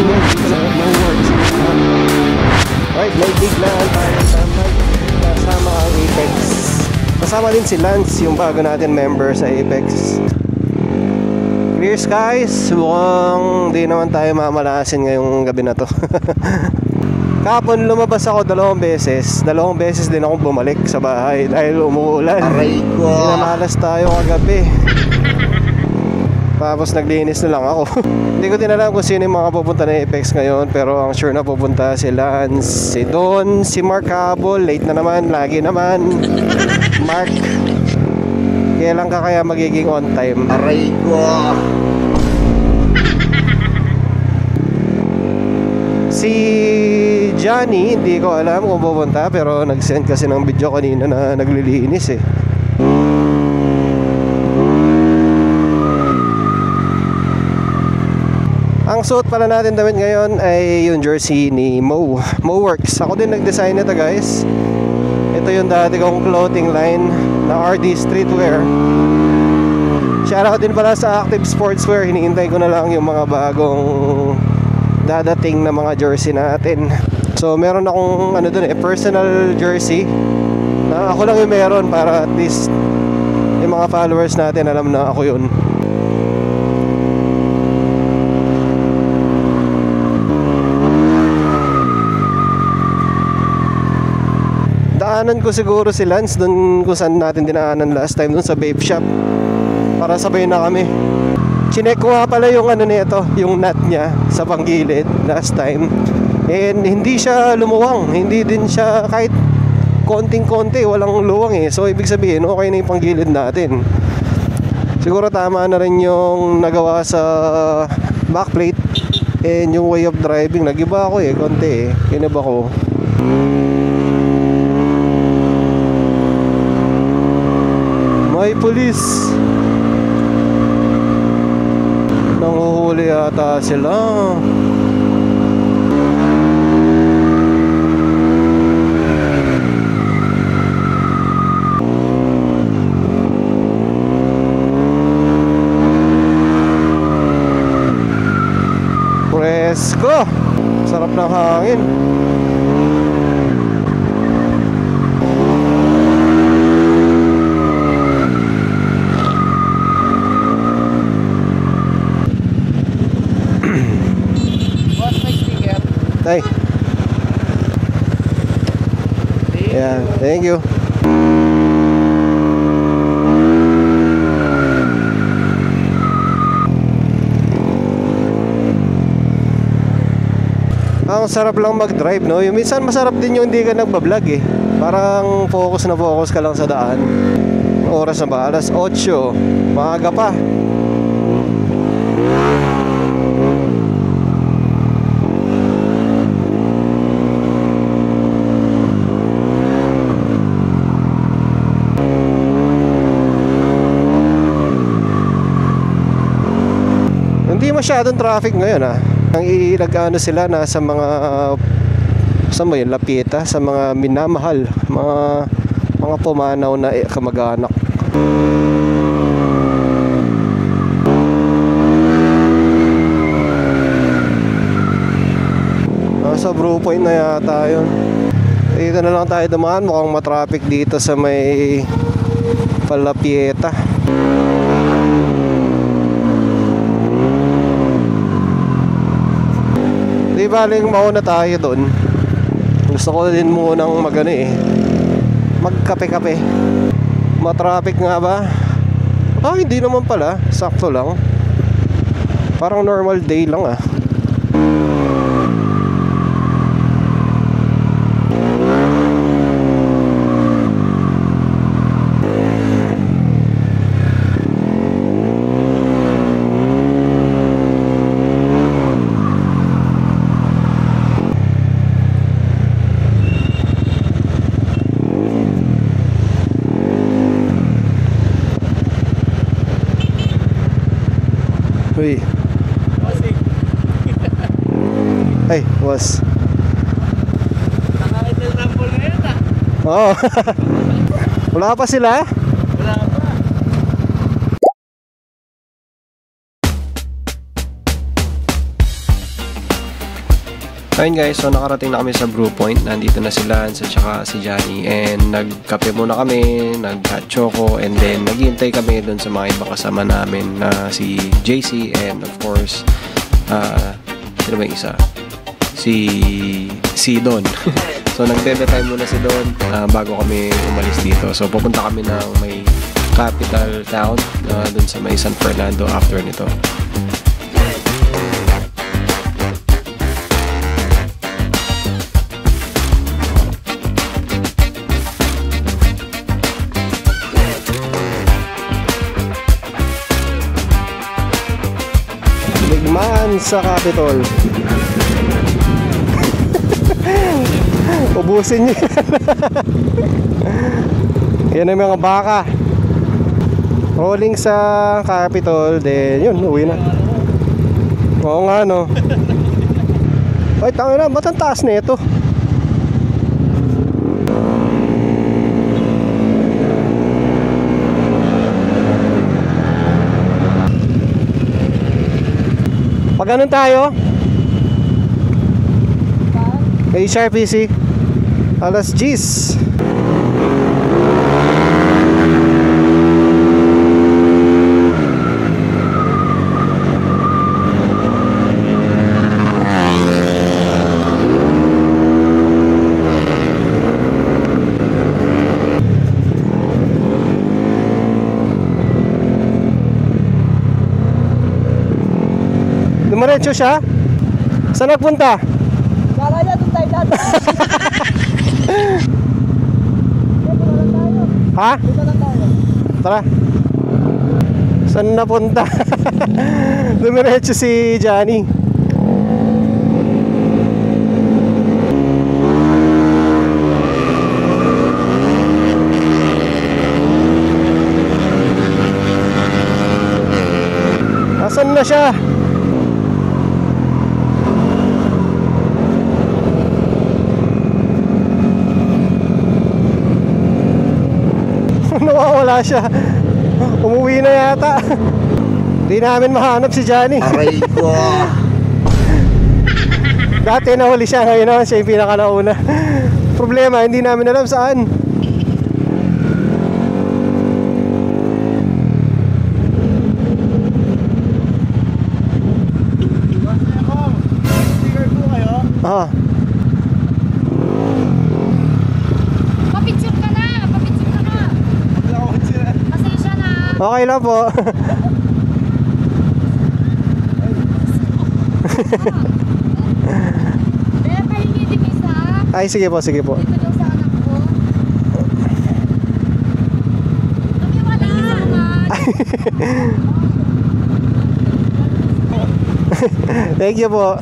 Alright, may biglaan tayo sa kasama ang Apex. Kasama din si Lance, yung bago natin member sa Apex. Clear skies, mukhang di naman tayo mamalasin ngayong gabi na to. Kahapon lumabas ako 2 beses. 2 beses din akong bumalik sa bahay dahil umuulan. Aray ko. Pinamalas tayo kagabi. Tapos naglinis na lang ako. Hindi ko din alam kung sino yung mga pupunta na Apex ngayon, pero ang sure na pupunta si Lance, si Don, si Mark Habol. Late na naman, lagi naman. Mark, kailan ka kaya magiging on time? Aray ko. Si Johnny, hindi ko alam kung pupunta, pero nag-send kasi ng video kanina na naglilinis eh. Ang suot pala natin damit ngayon ay yung jersey ni Mo Works. Ako din nag-design nito guys. Ito yung dati kong clothing line na RD Streetwear. Shoutout din pala sa Active Sportswear. Hinihintay ko na lang yung mga bagong dadating na mga jersey natin. So meron akong ano dun personal jersey na ako lang yung meron para at least yung mga followers natin alam na ako yun. Daanan ko siguro si Lance dun kung saan natin dinaanan last time, dun sa vape shop, para sabay na kami. Chinek ko nga pala yung ano nito, yung nut niya sa panggilid last time, and hindi siya lumuwang. Hindi din siya kahit konting-konti, walang luwang eh. So ibig sabihin okay na yung panggilid natin. Siguro tama na rin yung nagawa sa backplate and yung way of driving. Nagiba ako eh, konti eh, kinaba ko. May pulis. Nanguhuli yata sila. Presko. Sarap ng hangin. Ay. Yeah, thank you. Ang sarap lang mag-drive, no? Yung minsan masarap din yung hindi ka nagbablog eh. Parang focus na focus ka lang sa daan. Oras na ba? Alas 8. Maaga pa. Hindi masyadong traffic ngayon ah. Ang iilagano sila nasa mga sa mo yun, lapita, sa mga minamahal, mga pumanaw na kamag-anak. Nasa Brew Point na yata yun. Dito na lang tayo dumaan. Mukhang matraffic dito sa may Palapieta. Di baling mauna tayo doon. Gusto ko din munang magano eh, magkape-kape. Matraffic nga ba? Ah, hindi naman pala. Sakto lang. Parang normal day lang ah. Uy. Ay, was. Nakakita yung ramble ngayon ah. Oo. Wala pa sila? Wala pa. Ayun guys, so nakarating na kami sa Brew Point. Nandito na si Lance at saka si Johnny. And nagkape muna kami, nag-hot choco, and then naghihintay kami doon sa mga ibang kasama namin na si JC and of course, sino ba yung isa? Si Don. So nag-bebe time muna si Don bago kami umalis dito. So pupunta kami ng may capital town doon sa may San Fernando after nito. Ligmaan sa Capitol. Ubusin niyo yan. Yan ang mga baka. Rolling sa Capitol. Then yun, uwi na. Oo nga no. Ay, tanga na, ba't ang taas na ito? Pag ganun tayo HRPC alas 10. Dumiretso siya? Saan nagpunta? Kala niya doon tayo dati. Ha? Dito lang tayo. Tara. Saan napunta? Dumiretso si Johnny. Nasaan na siya? Nawawala siya. Umuwi na yata. Hindi namin mahanap si Johnny. Aray ko. Dati nahuli siya, ngayon naman siya yung pinakanauna. Problema, hindi namin alam saan. Sticker po kayo. Ah, Papicture ka na! Papicture ka na! Wala akong sila. Pasensya na! okay lang po. Kaya pahingi din isa. Ay, sige po, sige po. Dito daw sa anak ko. Kami wala! Thank you po.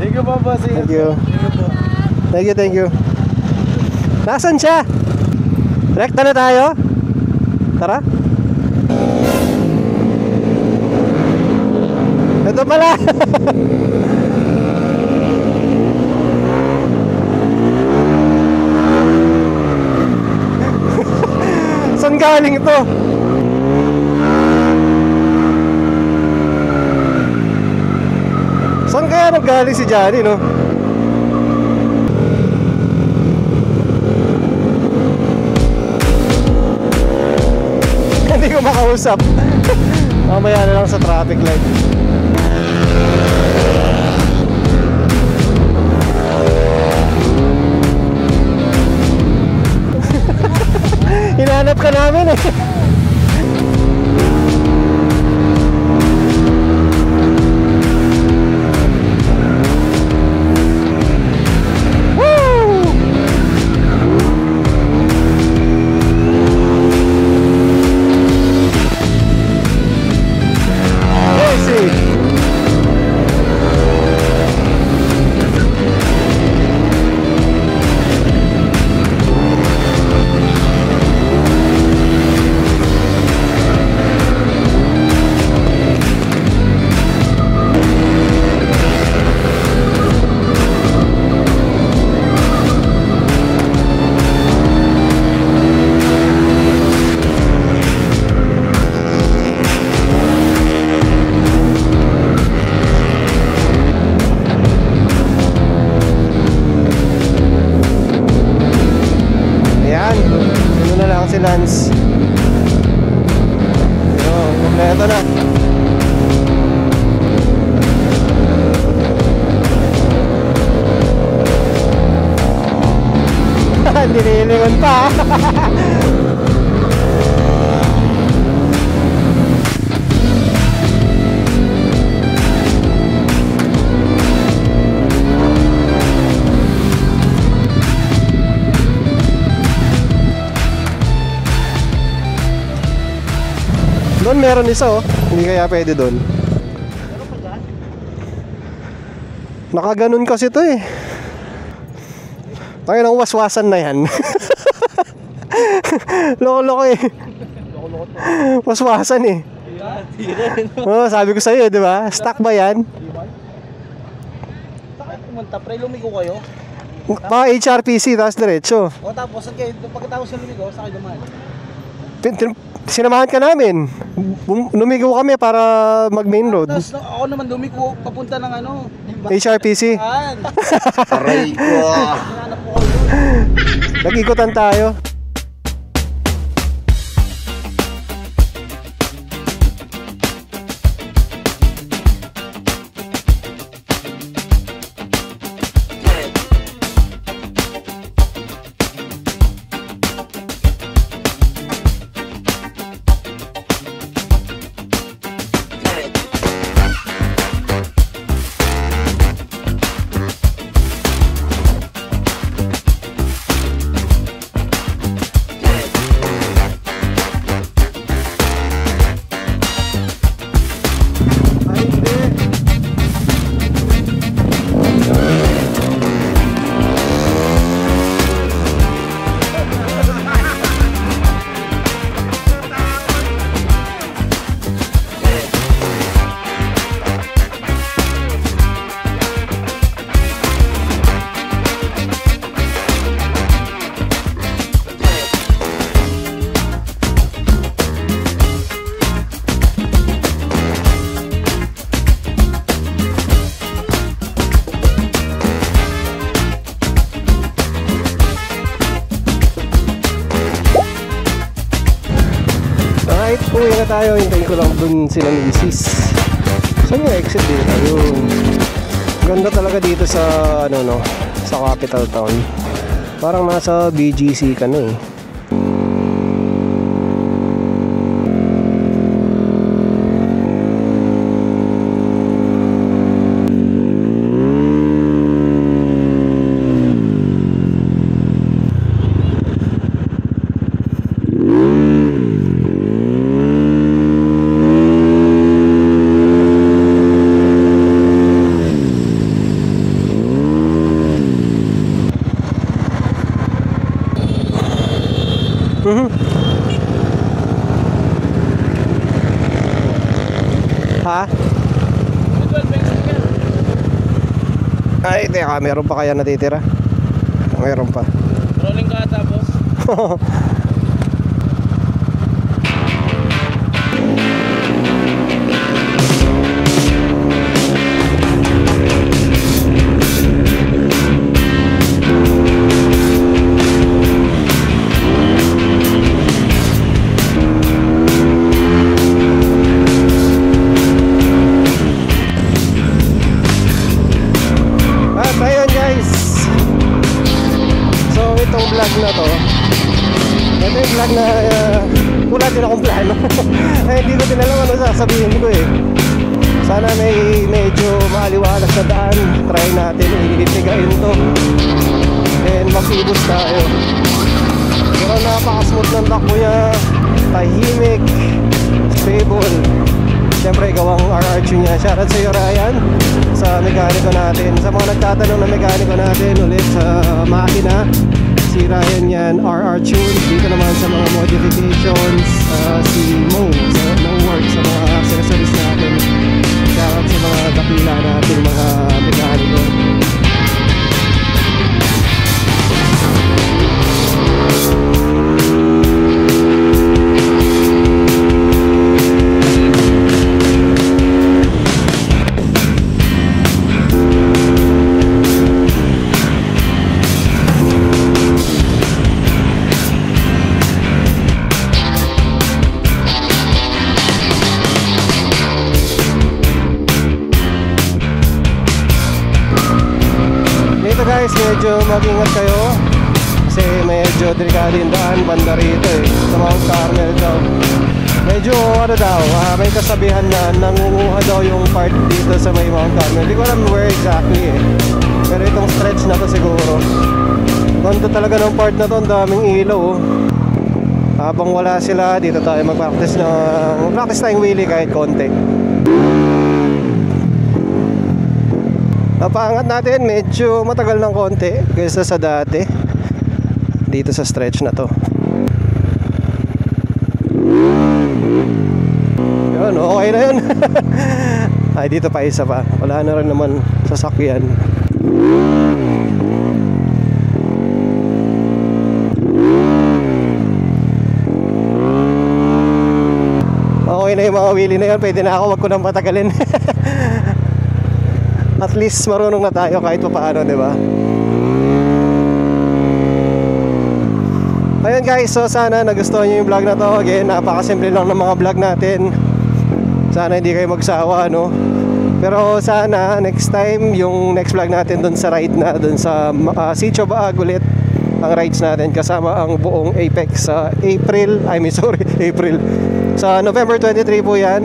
Thank you po, boss. Thank you. Thank you, thank you. Nasaan siya? Rekta na tayo? Tara. Ito pala. Saan galing ito? Saan kaya naggaling si Johnny, no? Hindi ko makausap. Mamaya na lang sa traffic light. Hinanap ka namin eh. Lance. Yun, kompleto na. Nililingon pa. Doon meron isa oh. Hindi kaya pwede doon. Nakaganon kasi to eh. Tayo ng waswasan na yan. Loko-loko eh. Waswasan eh. Oh, sabi ko sa'yo, di ba? Stuck ba yan? Sakit pumunta, pre, lumigo kayo. Mga HRPC, tapos diretso. O tapos, pagkatapos yung lumigo, sakit naman. Sinamahan ka namin. Lumigo kami para mag main road. Tapos ako naman lumigo, papunta ng ano. HRPC. Aray ko. Hinanap ko kayo. Nag-ikutan tayo. Alright, uwi na tayo. Hintayin ko lang dun sila ni Isis. Saan yung exit dito? Ayun. Ganda talaga dito sa ano no, sa capital town. Parang nasa BGC ka no eh. Ha? Ay, teka, meron pa kaya natitira? Meron pa. Rolling ka tapos. At ayun guys, so itong vlog na to, ito yung vlog na wala din akong plano. Ay, hindi ko din alam ano sasabihin ko eh. Sana may medyo maaliwalas na daan. Try natin ilitigain to and makibos tayo. Pero napaka-smooth ng takbo niya, tahimik, stable. Siyempre gawang RR tune niya. Shoutout sa iyo Ryan, sa mekaniko natin. Sa mga nagtatanong na mekaniko natin ulit sa makina, si Ryan yan, RR tune. Dito naman sa mga modifications, si Mo sa No Work, sa mga accessories natin. Shoutout sa mga kapila natin, mga mekaniko. medyo mag-ingat kayo kasi medyo delikado yung daan banda rito eh, sa Mount Carmel daw. Medyo ano daw, may kasabihan na nangunguha daw yung part dito sa may Mount Carmel. Hindi ko alam where exactly eh, pero itong stretch na to siguro. Ganda talaga ng part na to, ang daming ilaw oh. Habang wala sila, dito tayo mag-practice tayong wheelie kahit konti. Napaangat natin, medyo matagal ng konti kaysa sa dati dito sa stretch na to. Yun, okay na yun. Ay, dito pa isa pa. Wala na rin naman sasakyan. Okay na yung mga wheelie na yun. Pwede na ako, wag ko nang patagalin. At least marunong na tayo kahit pa paano, di ba? Ayun guys, so sana nagustuhan nyo yung vlog na to. Again, napakasimple lang ng mga vlog natin. Sana hindi kayo magsawa, no? Pero sana next time, yung next vlog natin dun sa ride na, dun sa Sitio Baag ulit, ang rides natin kasama ang buong Apex sa April. Sa November 23 po yan.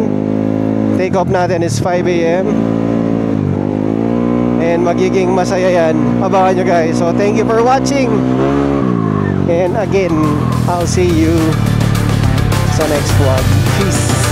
Take off natin is 5 AM. And magiging masaya yan. Abangan nyo guys. So thank you for watching. And again, I'll see you sa next vlog. Peace.